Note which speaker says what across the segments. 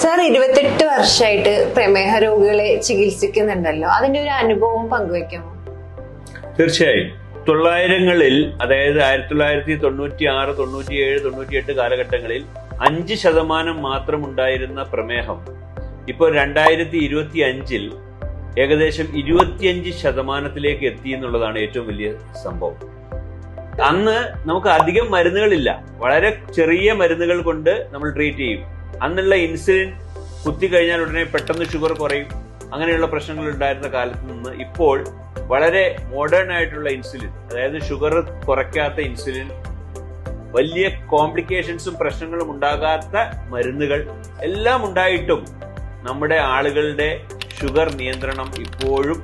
Speaker 1: Sir 28 വർഷമായിട്ട് പ്രമേഹ രോഗികളെ ചികിത്സിക്കുന്നുണ്ടല്ലോ, അതിന്റെ ഒരു അനുഭവം പങ്കുവെക്കാമോ?
Speaker 2: തീർച്ചയായും. 900-ങ്ങളിൽ, അതായത് 1996, 97, 98 കാലഘട്ടങ്ങളിൽ 5% മാത്രം ഉണ്ടായിരുന്ന പ്രമേഹം ഇപ്പോൾ 2025-ൽ ഏകദേശം 25% എത്തി എന്നുള്ളതാണ് ഏറ്റവും വലിയ സംഭവം. അന്ന് നമുക്ക് അധികം മരുന്നുകളില്ല, വളരെ ചെറിയ മരുന്നുകൾ കൊണ്ട് നമ്മൾ ട്രീറ്റ് ചെയ്യും. അന്നുള്ള ഇൻസുലിൻ കുത്തിക്കഴിഞ്ഞാൽ ഉടനെ പെട്ടെന്ന് ഷുഗർ കുറയും, അങ്ങനെയുള്ള പ്രശ്നങ്ങൾ ഉണ്ടായിരുന്ന കാലത്ത് നിന്ന് ഇപ്പോൾ വളരെ മോഡേൺ ആയിട്ടുള്ള ഇൻസുലിൻ, അതായത് ഷുഗർ കുറയ്ക്കാത്ത ഇൻസുലിൻ, വലിയ കോംപ്ലിക്കേഷൻസും പ്രശ്നങ്ങളും ഉണ്ടാകാത്ത മരുന്നുകൾ എല്ലാം ഉണ്ടായിട്ടും നമ്മുടെ ആളുകളുടെ ഷുഗർ നിയന്ത്രണം ഇപ്പോഴും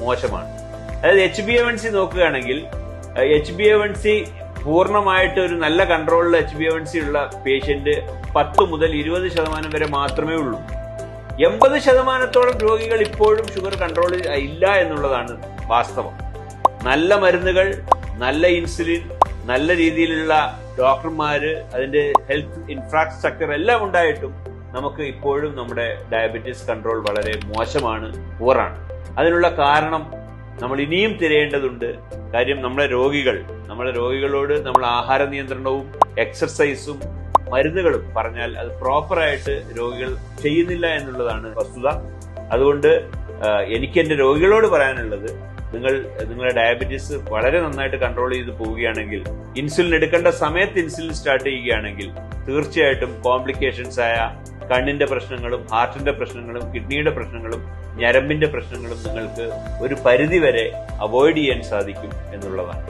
Speaker 2: മോശമാണ്. അതായത് HbA1c നോക്കുകയാണെങ്കിൽ, HbA1c പൂർണ്ണമായിട്ട് ഒരു നല്ല കൺട്രോളിൽ HbA1c ഉള്ള പേഷ്യന്റ് 10 മുതൽ 20% വരെ മാത്രമേ ഉള്ളൂ. 80%-ഓളം രോഗികൾ ഇപ്പോഴും ഷുഗർ കൺട്രോളിൽ ഇല്ല എന്നുള്ളതാണ് വാസ്തവം. നല്ല മരുന്നുകൾ, നല്ല ഇൻസുലിൻ, നല്ല രീതിയിലുള്ള ഡോക്ടർമാര്, അതിന്റെ ഹെൽത്ത് ഇൻഫ്രാസ്ട്രക്ചർ എല്ലാം ഉണ്ടായിട്ടും നമുക്ക് ഇപ്പോഴും നമ്മുടെ ഡയബറ്റീസ് കൺട്രോൾ വളരെ മോശമാണ്, പൂറാണ്. അതിനുള്ള കാരണം നമ്മൾ ഇനിയും തിരയേണ്ടതുണ്ട്. കാര്യം നമ്മുടെ രോഗികളോട് നമ്മൾ ആഹാര നിയന്ത്രണവും എക്സർസൈസും മരുന്നുകളും പറഞ്ഞാൽ അത് പ്രോപ്പറായിട്ട് രോഗികൾ ചെയ്യുന്നില്ല എന്നുള്ളതാണ് വസ്തുത. അതുകൊണ്ട് എനിക്ക് എന്റെ രോഗികളോട് പറയാനുള്ളത്, നിങ്ങളുടെ ഡയബറ്റീസ് വളരെ നന്നായിട്ട് കൺട്രോൾ ചെയ്ത് പോവുകയാണെങ്കിൽ, ഇൻസുലിൻ എടുക്കേണ്ട സമയത്ത് ഇൻസുലിൻ സ്റ്റാർട്ട് ചെയ്യുകയാണെങ്കിൽ തീർച്ചയായിട്ടും കോംപ്ലിക്കേഷൻസ് ആയ കണ്ണിന്റെ പ്രശ്നങ്ങളും ഹാർട്ടിന്റെ പ്രശ്നങ്ങളും കിഡ്നിയുടെ പ്രശ്നങ്ങളും ഞരമ്പിന്റെ പ്രശ്നങ്ങളും നിങ്ങൾക്ക് ഒരു പരിധി വരെ അവോയ്ഡ് ചെയ്യാൻ സാധിക്കും എന്നുള്ളതാണ്.